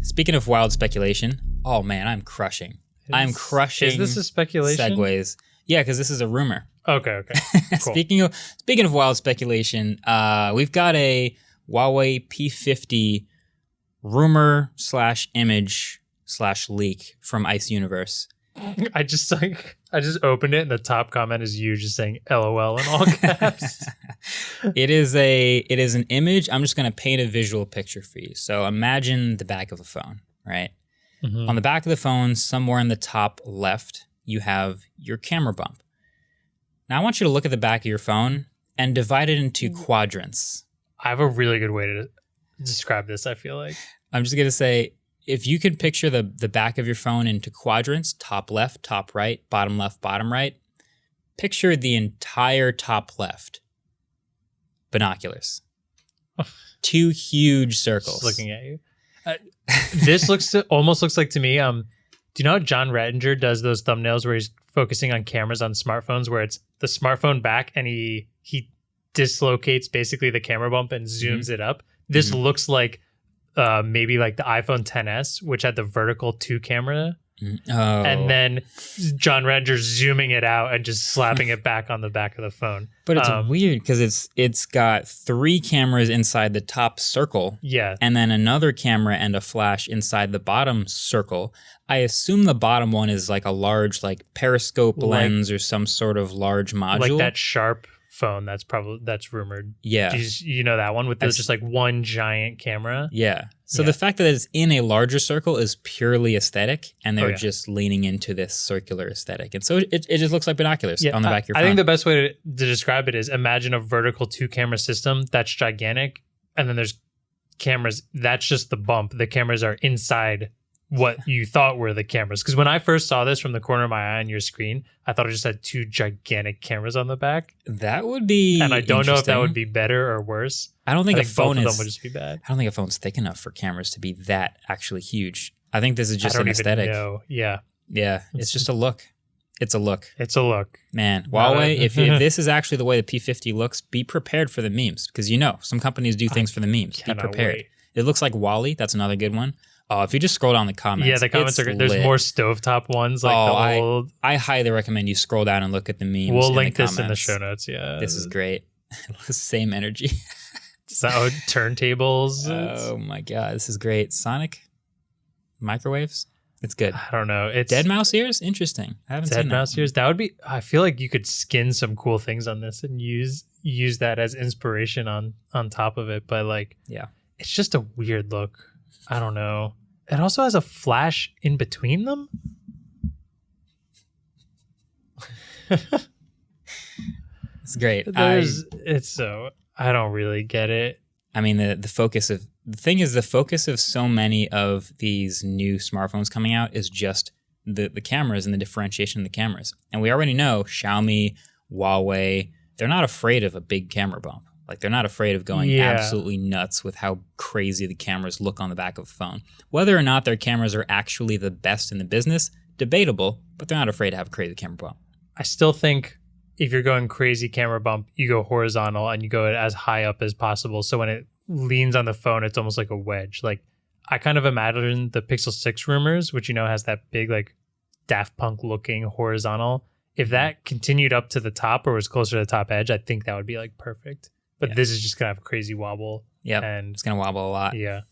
Speaking of wild speculation, oh man, I'm crushing. I'm crushing. Is this a speculation? Segues. Yeah, because this is a rumor. Okay. Cool. Speaking of wild speculation, we've got a Huawei P50 rumor / image / leak from Ice Universe. I just opened it and the top comment is you just saying LOL in all caps. It is an image. I'm just going to paint a visual picture for you. So imagine the back of a phone, right? Mm-hmm. On the back of the phone, somewhere in the top left, you have your camera bump. Now I want you to look at the back of your phone and divide it into quadrants. I have a really good way to describe this, I feel like. I'm just going to say, if you could picture the back of your phone into quadrants, top left, top right, bottom left, bottom right, picture the entire top left. Binoculars. 2 huge circles. Just looking at you. This almost looks like to me, do you know how John Rettinger does those thumbnails where he's focusing on cameras on smartphones where it's the smartphone back and he dislocates basically the camera bump and zooms it up? This looks like maybe like the iPhone XS, which had the vertical 2 camera. And then John Rettinger zooming it out and just slapping it back on the back of the phone. But it's weird because it's got 3 cameras inside the top circle. Yeah. And then another camera and a flash inside the bottom circle. I assume the bottom one is like a large like periscope lens or some sort of large module. Like that Sharp phone that's rumored. Yeah. You know that one with just like one giant camera? Yeah. So the fact that it's in a larger circle is purely aesthetic, and they're just leaning into this circular aesthetic. And so it just looks like binoculars on the back of your phone. I think the best way to describe it is imagine a vertical 2 camera system that's gigantic, and then there's cameras. That's just the bump. The cameras are inside what you thought were the cameras. Because when I first saw this from the corner of my eye on your screen, I thought it just had 2 gigantic cameras on the back. That would be And I don't know if that would be better or worse. I don't think a phone both of them would just be bad. I don't think a phone's thick enough for cameras to be that actually huge. I think this is just an aesthetic. Yeah. Yeah. It's just a look. It's a look. It's a look. Man, Huawei, if this is actually the way the P50 looks, be prepared for the memes. Because some companies do things for the memes. Be prepared. Wait. It looks like Wally. That's another good one. Oh, if you just scroll down the comments. Yeah, the comments are good. There's more stovetop ones. Like the old. I highly recommend you scroll down and look at the memes. We'll link this in the show notes. Yeah. This is great. Same energy. Turntables. Oh my God. This is great. Sonic microwaves. It's good. I don't know. It's dead mouse ears. Interesting. I haven't seen dead mouse ears. That would be. I feel like you could skin some cool things on this and use that as inspiration on top of it. But it's just a weird look. I don't know. It also has a flash in between them. It's great. I don't really get it. I mean, the focus of so many of these new smartphones coming out is just the cameras and the differentiation of the cameras. And we already know Xiaomi, Huawei, they're not afraid of a big camera bump. Like, they're not afraid of going absolutely nuts with how crazy the cameras look on the back of a phone. Whether or not their cameras are actually the best in the business, debatable, but they're not afraid to have a crazy camera bump. I still think if you're going crazy camera bump, you go horizontal and you go as high up as possible. So when it leans on the phone, it's almost like a wedge. Like, I kind of imagine the Pixel 6 rumors, which has that big like Daft Punk looking horizontal. If that continued up to the top or was closer to the top edge, I think that would be like perfect. But this is just going to have a crazy wobble. Yeah, and it's going to wobble a lot. Yeah.